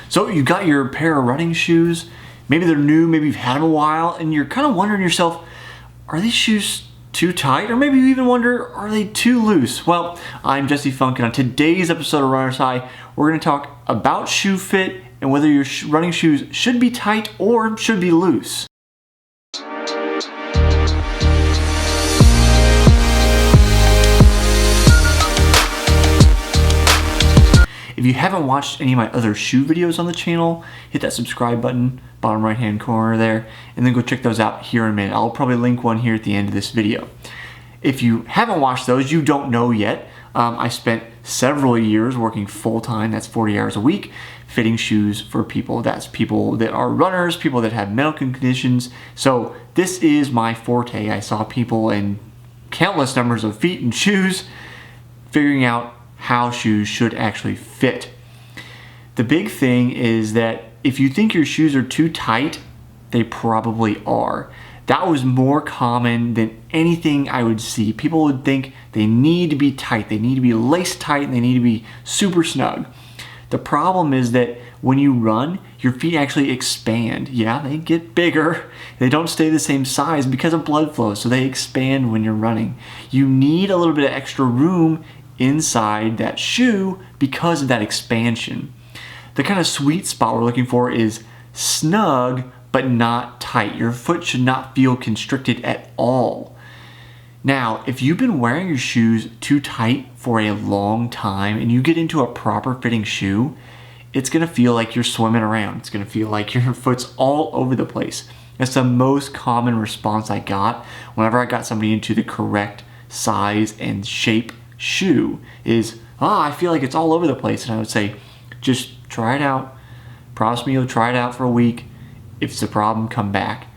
So you got your pair of running shoes, maybe they're new, maybe you've had them a while, and you're kind of wondering to yourself, are these shoes too tight? Or maybe you even wonder, are they too loose? Well, I'm Jesse Funk, and on today's episode of Runner's High, we're going to talk about shoe fit and whether your running shoes should be tight or should be loose. If you haven't watched any of my other shoe videos on the channel, hit that subscribe button, bottom right hand corner there, and then go check those out here in a minute. I'll probably link one here at the end of this video. If you haven't watched those, you don't know yet. I spent several years working full-time, that's 40 hours a week, fitting shoes for people. That's people that are runners, people that have medical conditions. So this is my forte. I saw people in countless numbers of feet and shoes, figuring out how shoes should actually fit. The big thing is that if you think your shoes are too tight, they probably are. That was more common than anything I would see. People would think they need to be tight, they need to be lace tight, and they need to be super snug. The problem is that when you run, your feet actually expand. Yeah, they get bigger. They don't stay the same size because of blood flow, so they expand when you're running. You need a little bit of extra room inside that shoe because of that expansion. The kind of sweet spot we're looking for is snug but not tight. Your foot should not feel constricted at all. Now, if you've been wearing your shoes too tight for a long time and you get into a proper fitting shoe, it's gonna feel like you're swimming around. It's gonna feel like your foot's all over the place. That's the most common response I got whenever I got somebody into the correct size and shape shoe is, I feel like it's all over the place. And I would say, just try it out. Promise me you'll try it out for a week. If it's a problem, come back.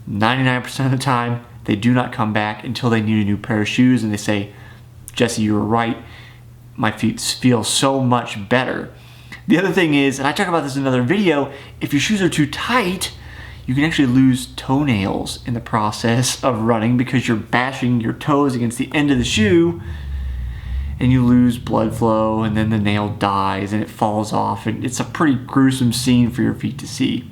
99% of the time, they do not come back until they need a new pair of shoes and they say, Jesse, you were right. My feet feel so much better. The other thing is, and I talk about this in another video, if your shoes are too tight, you can actually lose toenails in the process of running because you're bashing your toes against the end of the shoe, and you lose blood flow, and then the nail dies and it falls off, and it's a pretty gruesome scene for your feet to see.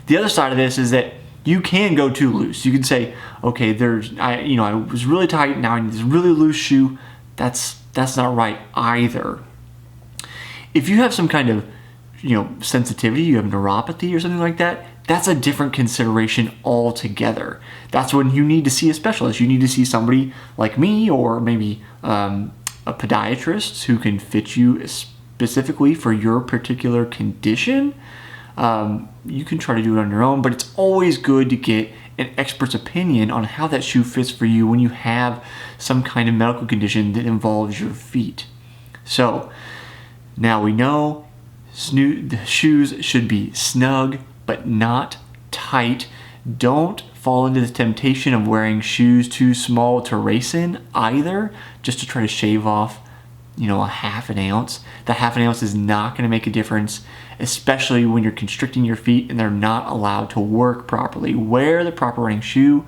The other side of this is that you can go too loose. You can say, okay, I was really tight, now I need this really loose shoe. That's not right either. If you have some kind of sensitivity, you have neuropathy or something like that, that's a different consideration altogether. That's when you need to see a specialist. You need to see somebody like me, or maybe a podiatrist who can fit you specifically for your particular condition. You can try to do it on your own, but it's always good to get an expert's opinion on how that shoe fits for you when you have some kind of medical condition that involves your feet. So now we know the shoes should be snug but not tight. Don't fall into the temptation of wearing shoes too small to race in either, just to try to shave off a half an ounce. The half an ounce is not going to make a difference, especially when you're constricting your feet and they're not allowed to work properly. Wear the proper running shoe,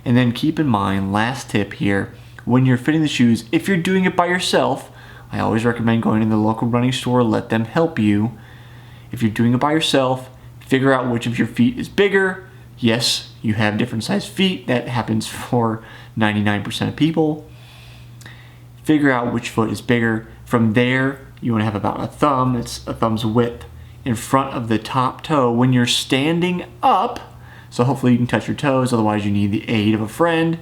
and then keep in mind, last tip here, when you're fitting the shoes, if you're doing it by yourself, I always recommend going to the local running store, let them help you. If you're doing it by yourself, figure out which of your feet is bigger. Yes, you have different sized feet. That happens for 99% of people. Figure out which foot is bigger. From there, you want to have about a thumb. It's a thumb's width in front of the top toe when you're standing up. So hopefully you can touch your toes. Otherwise, you need the aid of a friend.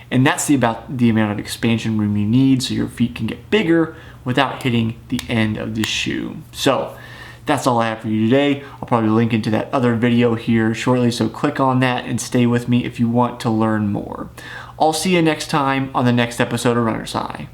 And that's about the amount of expansion room you need so your feet can get bigger without hitting the end of the shoe. So that's all I have for you today. I'll probably link into that other video here shortly, so click on that and stay with me if you want to learn more. I'll see you next time on the next episode of Runner's High.